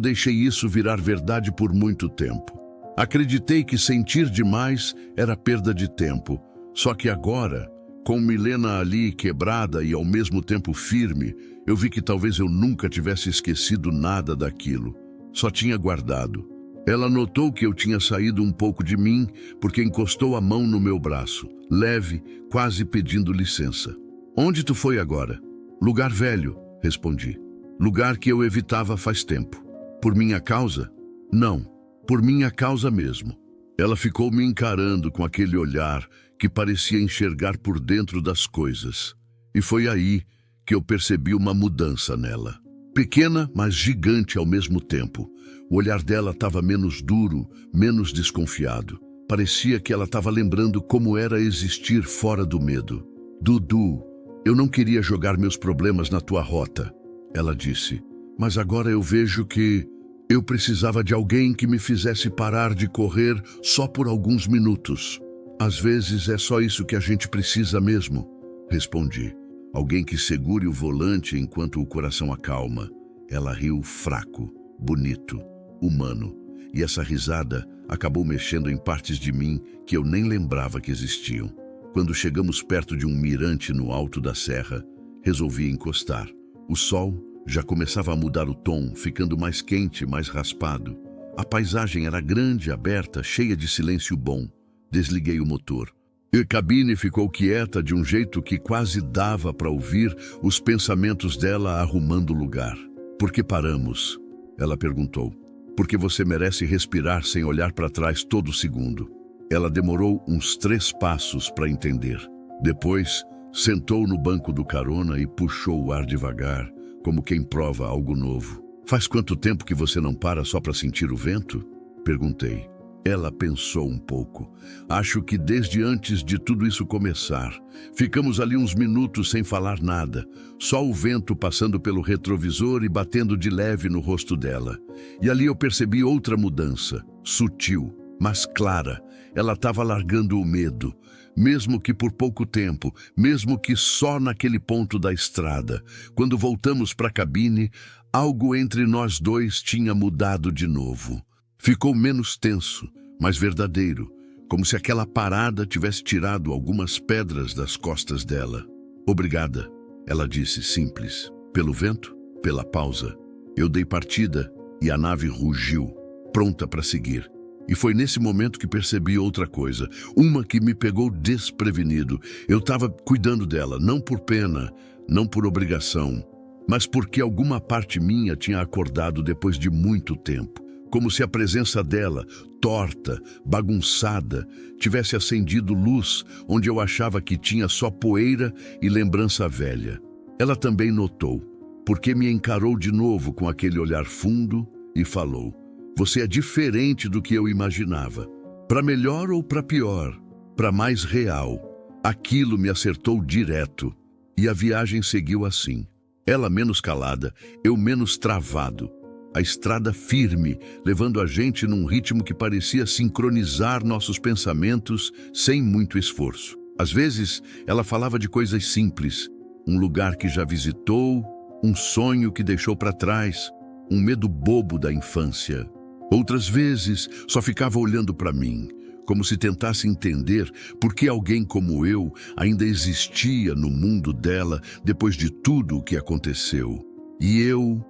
deixei isso virar verdade por muito tempo. Acreditei que sentir demais era perda de tempo. Só que agora, com Milena ali quebrada e ao mesmo tempo firme, eu vi que talvez eu nunca tivesse esquecido nada daquilo. Só tinha guardado. Ela notou que eu tinha saído um pouco de mim porque encostou a mão no meu braço, leve, quase pedindo licença. Onde tu foi agora? Lugar velho, respondi. Lugar que eu evitava faz tempo. Por minha causa? Não, por minha causa mesmo. Ela ficou me encarando com aquele olhar que parecia enxergar por dentro das coisas. E foi aí que eu percebi uma mudança nela. Pequena, mas gigante ao mesmo tempo. O olhar dela estava menos duro, menos desconfiado. Parecia que ela estava lembrando como era existir fora do medo. Dudu, eu não queria jogar meus problemas na tua rota, ela disse. Mas agora eu vejo que eu precisava de alguém que me fizesse parar de correr só por alguns minutos. Às vezes é só isso que a gente precisa mesmo, respondi. Alguém que segure o volante enquanto o coração acalma. Ela riu fraco, bonito, humano. E essa risada acabou mexendo em partes de mim que eu nem lembrava que existiam. Quando chegamos perto de um mirante no alto da serra, resolvi encostar. O sol já começava a mudar o tom, ficando mais quente, mais raspado. A paisagem era grande, aberta, cheia de silêncio bom. Desliguei o motor. E a cabine ficou quieta de um jeito que quase dava para ouvir os pensamentos dela arrumando o lugar. Por que paramos? Ela perguntou. Porque você merece respirar sem olhar para trás todo segundo. Ela demorou uns 3 passos para entender. Depois, sentou no banco do carona e puxou o ar devagar, como quem prova algo novo. Faz quanto tempo que você não para só para sentir o vento? Perguntei. Ela pensou um pouco. Acho que desde antes de tudo isso começar. Ficamos ali uns minutos sem falar nada. Só o vento passando pelo retrovisor e batendo de leve no rosto dela. E ali eu percebi outra mudança. Sutil, mas clara. Ela estava largando o medo. Mesmo que por pouco tempo, mesmo que só naquele ponto da estrada. Quando voltamos para a cabine, algo entre nós dois tinha mudado de novo. Ficou menos tenso, mais verdadeiro, como se aquela parada tivesse tirado algumas pedras das costas dela. Obrigada, ela disse simples. Pelo vento, pela pausa. Eu dei partida e a nave rugiu, pronta para seguir. E foi nesse momento que percebi outra coisa, uma que me pegou desprevenido. Eu estava cuidando dela, não por pena, não por obrigação, mas porque alguma parte minha tinha acordado depois de muito tempo. Como se a presença dela, torta, bagunçada, tivesse acendido luz onde eu achava que tinha só poeira e lembrança velha. Ela também notou, porque me encarou de novo com aquele olhar fundo e falou: você é diferente do que eu imaginava. Para melhor ou para pior, para mais real. Aquilo me acertou direto. E a viagem seguiu assim. Ela menos calada, eu menos travado. A estrada firme, levando a gente num ritmo que parecia sincronizar nossos pensamentos sem muito esforço. Às vezes, ela falava de coisas simples, um lugar que já visitou, um sonho que deixou para trás, um medo bobo da infância. Outras vezes, só ficava olhando para mim, como se tentasse entender por que alguém como eu ainda existia no mundo dela depois de tudo o que aconteceu. E eu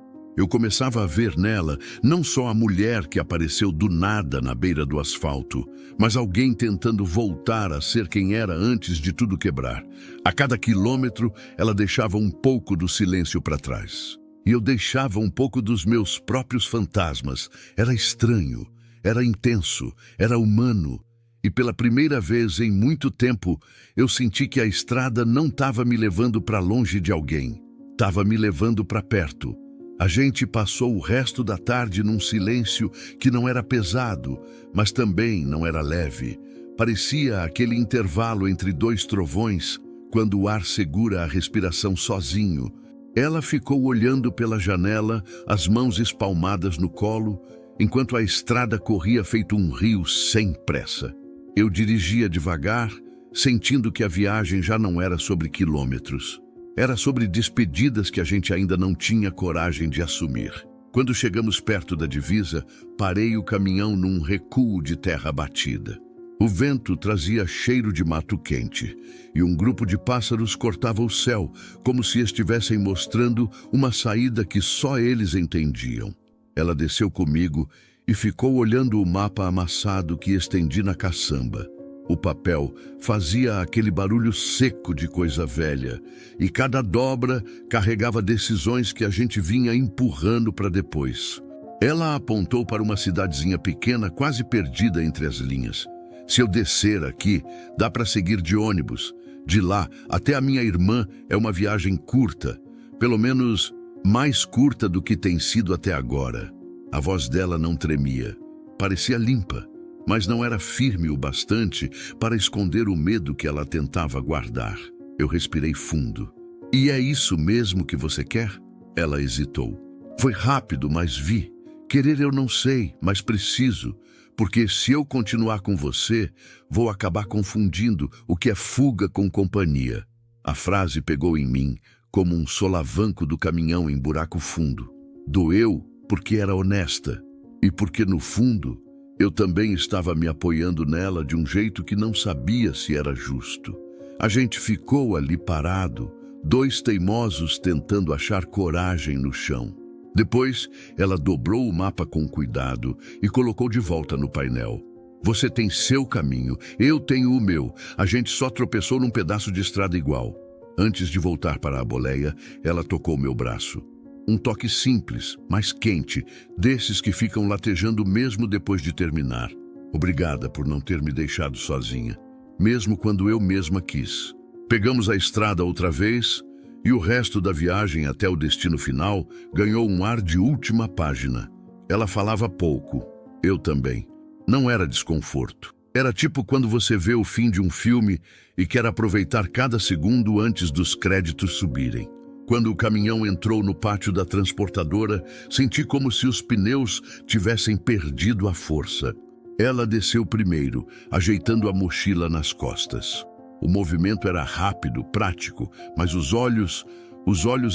começava a ver nela não só a mulher que apareceu do nada na beira do asfalto, mas alguém tentando voltar a ser quem era antes de tudo quebrar. A cada quilômetro, ela deixava um pouco do silêncio para trás. E eu deixava um pouco dos meus próprios fantasmas. Era estranho, era intenso, era humano. E pela primeira vez em muito tempo, eu senti que a estrada não estava me levando para longe de alguém. Estava me levando para perto. A gente passou o resto da tarde num silêncio que não era pesado, mas também não era leve. Parecia aquele intervalo entre 2 trovões, quando o ar segura a respiração sozinho. Ela ficou olhando pela janela, as mãos espalmadas no colo, enquanto a estrada corria feito um rio sem pressa. Eu dirigia devagar, sentindo que a viagem já não era sobre quilômetros. Era sobre despedidas que a gente ainda não tinha coragem de assumir. Quando chegamos perto da divisa, parei o caminhão num recuo de terra batida. O vento trazia cheiro de mato quente, e um grupo de pássaros cortava o céu, como se estivessem mostrando uma saída que só eles entendiam. Ela desceu comigo e ficou olhando o mapa amassado que estendi na caçamba. O papel fazia aquele barulho seco de coisa velha, e cada dobra carregava decisões que a gente vinha empurrando para depois. Ela apontou para uma cidadezinha pequena, quase perdida entre as linhas. Se eu descer aqui, dá para seguir de ônibus. De lá até a minha irmã é uma viagem curta, pelo menos mais curta do que tem sido até agora. A voz dela não tremia, parecia limpa, mas não era firme o bastante para esconder o medo que ela tentava guardar. Eu respirei fundo. E é isso mesmo que você quer? Ela hesitou. Foi rápido, mas vi. Querer eu não sei, mas preciso, porque se eu continuar com você, vou acabar confundindo o que é fuga com companhia. A frase pegou em mim como um solavanco do caminhão em buraco fundo. Doeu porque era honesta e porque, no fundo, eu também estava me apoiando nela de um jeito que não sabia se era justo. A gente ficou ali parado, dois teimosos tentando achar coragem no chão. Depois, ela dobrou o mapa com cuidado e colocou de volta no painel. Você tem seu caminho, eu tenho o meu. A gente só tropeçou num pedaço de estrada igual. Antes de voltar para a boleia, ela tocou meu braço. Um toque simples, mas quente, desses que ficam latejando mesmo depois de terminar. Obrigada por não ter me deixado sozinha, mesmo quando eu mesma quis. Pegamos a estrada outra vez e o resto da viagem até o destino final ganhou um ar de última página. Ela falava pouco, eu também. Não era desconforto. Era tipo quando você vê o fim de um filme e quer aproveitar cada segundo antes dos créditos subirem. Quando o caminhão entrou no pátio da transportadora, senti como se os pneus tivessem perdido a força. Ela desceu primeiro, ajeitando a mochila nas costas. O movimento era rápido, prático, mas os olhos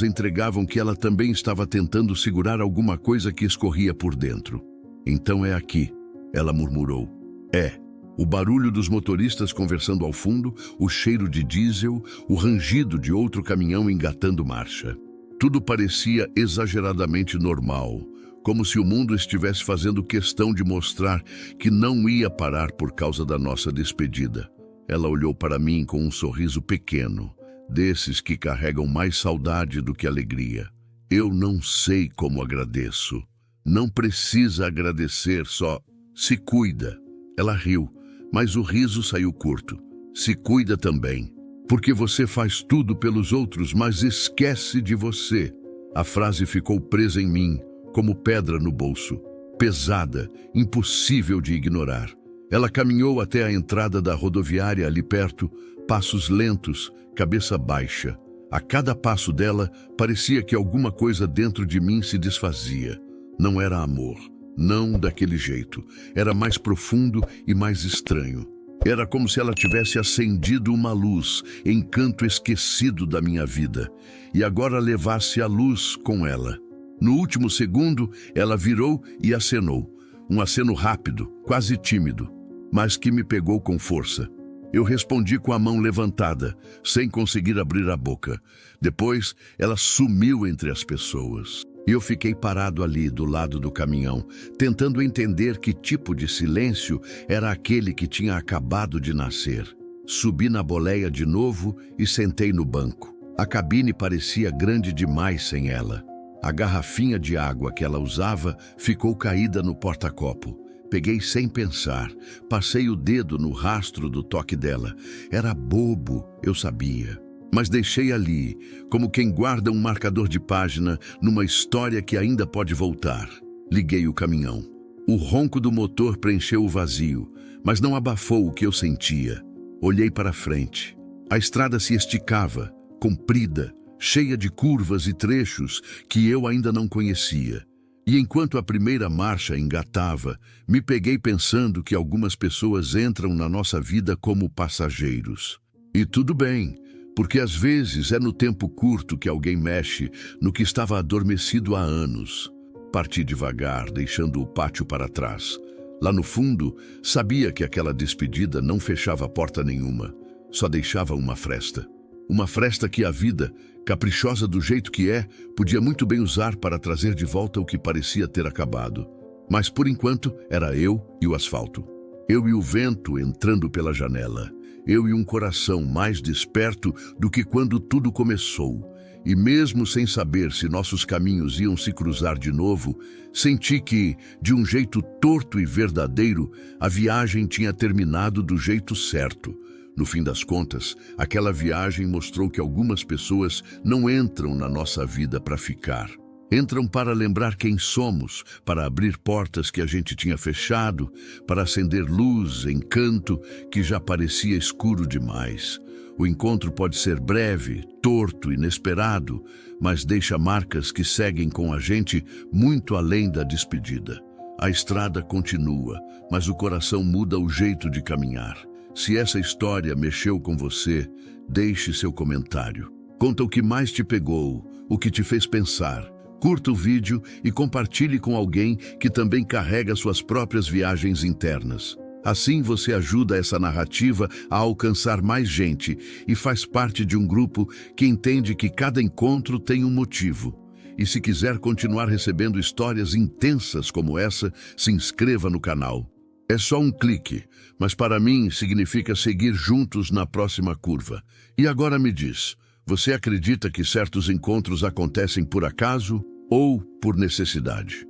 entregavam que ela também estava tentando segurar alguma coisa que escorria por dentro. Então é aqui, ela murmurou. É. O barulho dos motoristas conversando ao fundo, o cheiro de diesel, o rangido de outro caminhão engatando marcha. Tudo parecia exageradamente normal, como se o mundo estivesse fazendo questão de mostrar que não ia parar por causa da nossa despedida. Ela olhou para mim com um sorriso pequeno, desses que carregam mais saudade do que alegria. Eu não sei como agradeço. Não precisa agradecer, só se cuida. Ela riu. Mas o riso saiu curto. Se cuida também, porque você faz tudo pelos outros, mas esquece de você. A frase ficou presa em mim, como pedra no bolso. Pesada, impossível de ignorar. Ela caminhou até a entrada da rodoviária ali perto, passos lentos, cabeça baixa. A cada passo dela, parecia que alguma coisa dentro de mim se desfazia. Não era amor. Não daquele jeito. Era mais profundo e mais estranho. Era como se ela tivesse acendido uma luz em canto esquecido da minha vida e agora levasse a luz com ela. No último segundo, ela virou e acenou. Um aceno rápido, quase tímido, mas que me pegou com força. Eu respondi com a mão levantada, sem conseguir abrir a boca. Depois, ela sumiu entre as pessoas. E eu fiquei parado ali do lado do caminhão, tentando entender que tipo de silêncio era aquele que tinha acabado de nascer. Subi na boleia de novo e sentei no banco. A cabine parecia grande demais sem ela. A garrafinha de água que ela usava ficou caída no porta-copo. Peguei sem pensar, passei o dedo no rastro do toque dela. Era bobo, eu sabia. Mas deixei ali, como quem guarda um marcador de página numa história que ainda pode voltar. Liguei o caminhão. O ronco do motor preencheu o vazio, mas não abafou o que eu sentia. Olhei para frente. A estrada se esticava, comprida, cheia de curvas e trechos que eu ainda não conhecia. E enquanto a primeira marcha engatava, me peguei pensando que algumas pessoas entram na nossa vida como passageiros. E tudo bem. Porque às vezes é no tempo curto que alguém mexe no que estava adormecido há anos. Parti devagar, deixando o pátio para trás. Lá no fundo, sabia que aquela despedida não fechava porta nenhuma, só deixava uma fresta. Uma fresta que a vida, caprichosa do jeito que é, podia muito bem usar para trazer de volta o que parecia ter acabado. Mas por enquanto era eu e o asfalto. Eu e o vento entrando pela janela. Eu e um coração mais desperto do que quando tudo começou. E mesmo sem saber se nossos caminhos iam se cruzar de novo, senti que, de um jeito torto e verdadeiro, a viagem tinha terminado do jeito certo. No fim das contas, aquela viagem mostrou que algumas pessoas não entram na nossa vida para ficar. Entram para lembrar quem somos, para abrir portas que a gente tinha fechado, para acender luz, encanto que já parecia escuro demais. O encontro pode ser breve, torto, inesperado, mas deixa marcas que seguem com a gente muito além da despedida. A estrada continua, mas o coração muda o jeito de caminhar. Se essa história mexeu com você, deixe seu comentário. Conta o que mais te pegou, o que te fez pensar. Curta o vídeo e compartilhe com alguém que também carrega suas próprias viagens internas. Assim você ajuda essa narrativa a alcançar mais gente e faz parte de um grupo que entende que cada encontro tem um motivo. E se quiser continuar recebendo histórias intensas como essa, se inscreva no canal. É só um clique, mas para mim significa seguir juntos na próxima curva. E agora me diz, você acredita que certos encontros acontecem por acaso ou por necessidade?